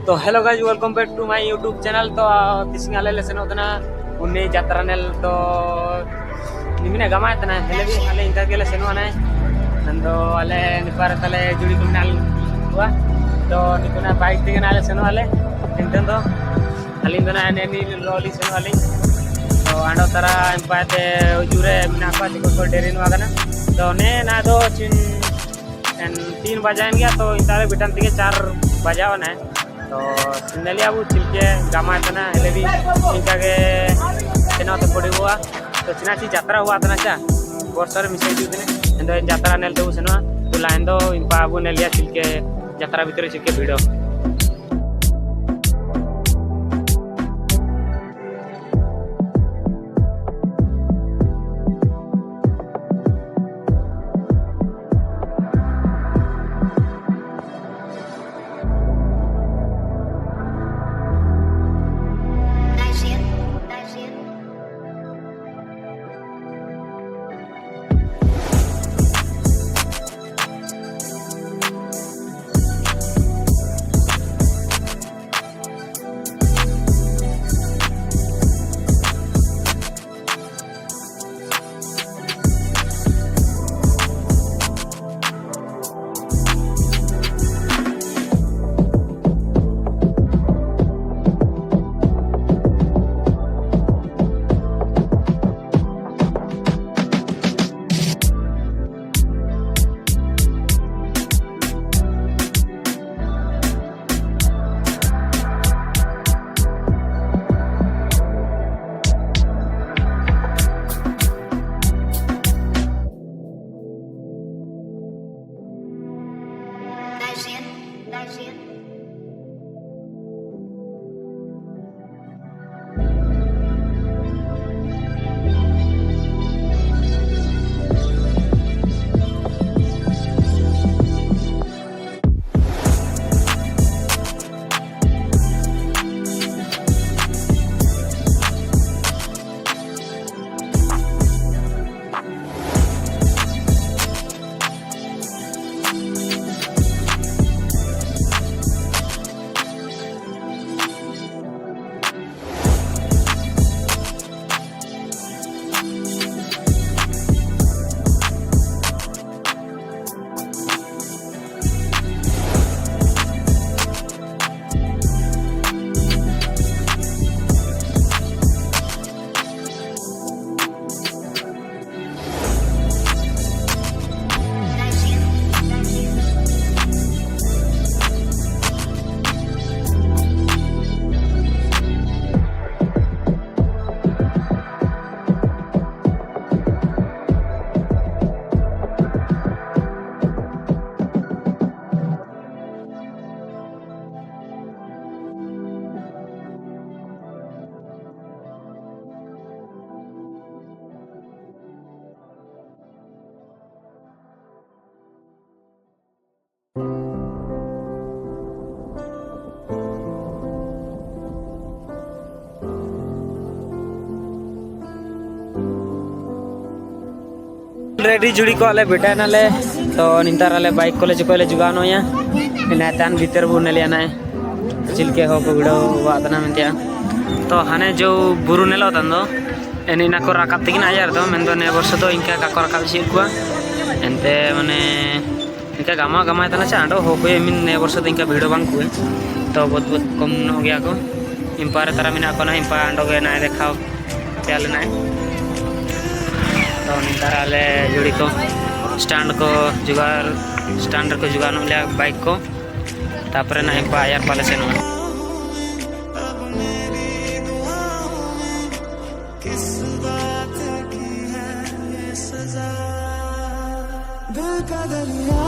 तो hello guys welcome back to my YouTube channel. तो तिसिंग आले ले सेनोतना उन्नी जात्रा नेल तो निमिने गमाय तना हेले भी आले इंका के ले सेनोना नंदो आले निपार तले जुड़ी कुनाल हुआ तो निकुना बाइक दिगे नाले सेनो आले इंतन तो आलिन दना नेनी रोली सेनो आली तो आंडो तरा पाते जुरे मिना का को डेरिन वागना तो ने ना दो चिन 3 बजाएन गया तो इंतारे बिटन तिगे 4 बजावा ना तो सिंदलिया वो चिलके गामा तना हेले भी इनका के चेना तो पड़ी हुआ तो चिना ची यात्रा हुआ तना चा वर्षर मिसे जुदने एंदो यात्रा नेल तो सेनो तो लाइन दो इंपा वो नेलिया चिलके यात्रा भीतर चिलके वीडियो रेडी जुड़ी को आले बेटा नाले तो निंतार आले बाइक को ले जुगानो या नातान भीतर बु नेलिया ना चिलके हो को वीडियो वादना मेंतिया तो हाने जो बुरु नेलो तंदो एनी ना को राकाब तिगिन आयार दो मेंदो ने वर्ष तो इनका का को राकाब सिर को एंते माने इनका गामा गामा तना चांडो हो को मिन ने वर्ष तो इनका वीडियो बांग को तो बहुत बहुत कम हो गया को इंपारे तारा मिना को ना इंपा आंडो के ना देखाओ चल ना तो निंतार आले जुड़ी को स्टैंड को जुगानो ले बाइक को तापरे ना इंपा आयार पाले सेनो दिल का दरिया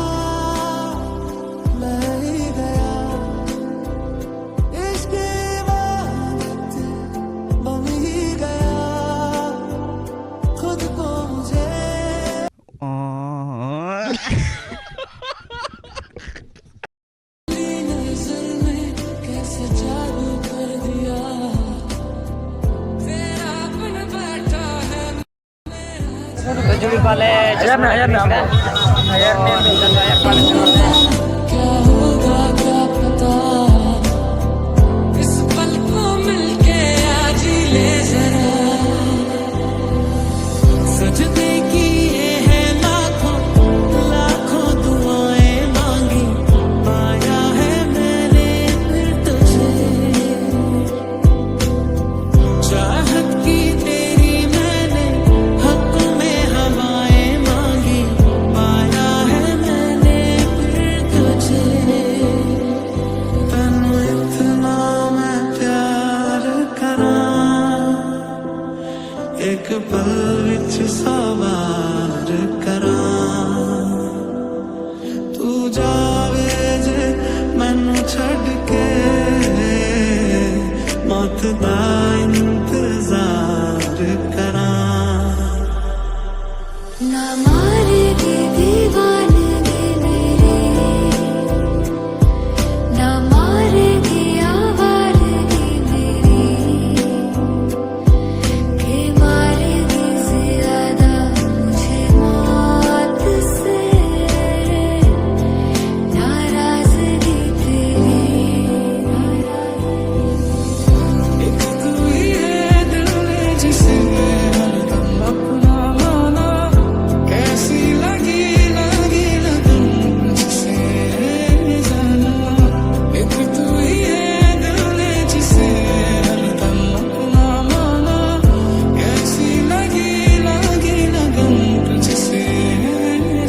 जुड़ी वाले हजार में एक पल विच सवार करा तू जावे जे मैनू छड़ के मौत दा इंतजार करा ना मारेगी दीवानगी मेरी ना मारेगी आवारगी मेरी के मारेगी ज्यादा मुझे मौत से नाराजगी तेरी एक तू ही है दिल में जिसे हरदम अपना माना कैसी लगी लगी लगन जिसे जाना एक तू ही है दिल में जिसे हरदम अपना माना कैसी लगी लगी लगन जिसे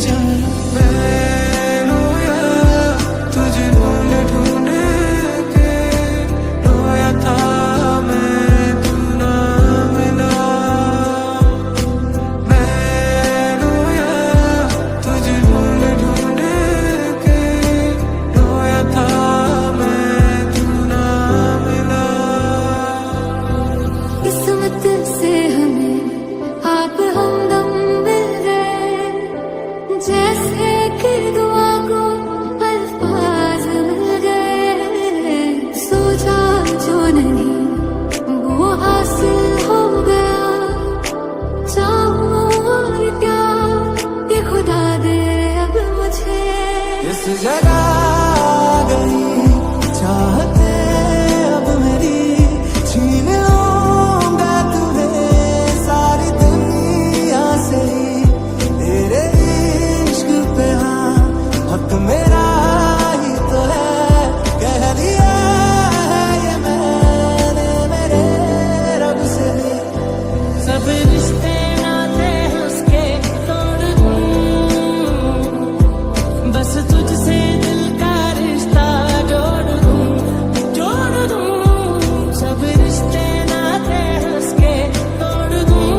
जाना मैं रोया तुझे ढूंढ ढूंढ के रोया था मैं तू ना मिला मैं रोया तुझे ढूंढ ढूंढ के रोया था मैं तू ना मिला किस्मत से हमें आप हमदम मिल गए जैसे कि दुआ को अल्फाज मिल गए सोचा जो नहीं वो हासिल हो गया चाहूं और क्या ये खुदा दे अब मुझे इस जगह आ गई चाहते अब मेरी छीन लूंगा तुम्हें सारी दुनिया से तेरे इश्क पे हाँ हक मेरा ही तो है कह दिया है ये मैंने मेरे रब से सब रिश्ते नाते उसके तोड़ दूं बस तुझसे दिल का रिश्ता जोड़ दूं सब रिश्ते नाते उसके तोड़ दूं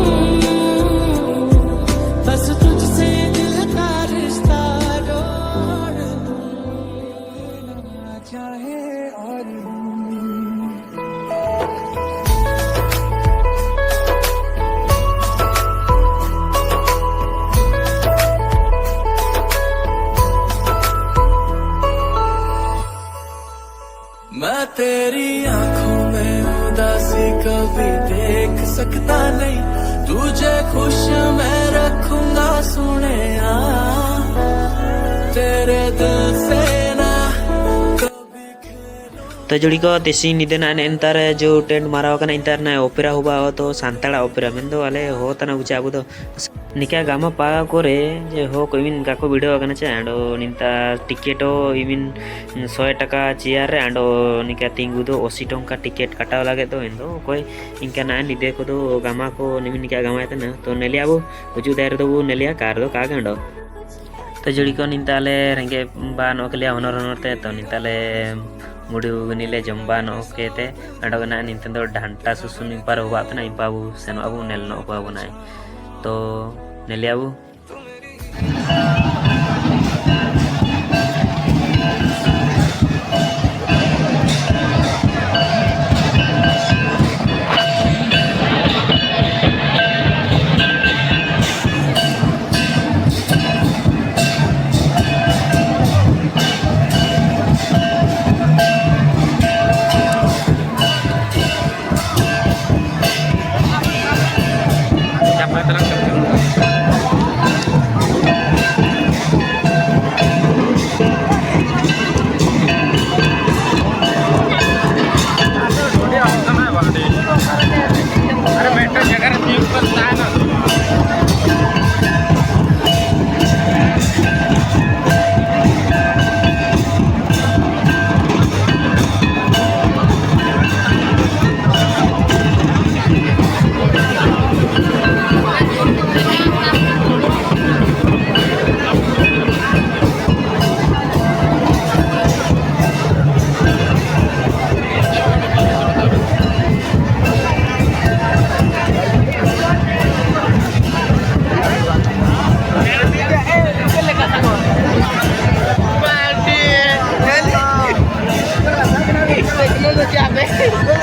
बस तुझसे दिल का रिश्ता जोड़ दूं ना चाहे और मैं तेरी आंखों में उदासी कभी देख सकता नहीं तुझे खुश मैं रखूंगा सुने तेरे दिल से ना कभी तो जोड़ी को तेसी निदेना नेंतर जो टेंट मारा कना इंतर ना ओपेरा हुआ हो तो सांताड़ा ओपेरा मेन दो वाले हो तना बुझा अबो दो निका गामा पा करे जे हो कोइमिन गाको वीडियो कना चे आंडो निंता टिकेटो इमिन 100 टाका चेयर रे आंडो निका तिंगु दो 80 टंका टिकेट काटाव लागे तो इंदो कोई इंका ना निदे को दो गामा को निमिन निका गामा तना तो नेलियाबो उजु दायर दो नेलिया कार दो का गंडो तो जोड़ी को निंताले रेंगे बा नोकलिया होनर होनरते तो निंताले मुड़ी उगनीले जम्बा नोकेते अंडोगना निंतन दो ढांटा सुसुन इपार हुआ तना इपाबू सेनो अबू नेल नो पाबू नाय तो नेलियाबू Siapa terang Hey!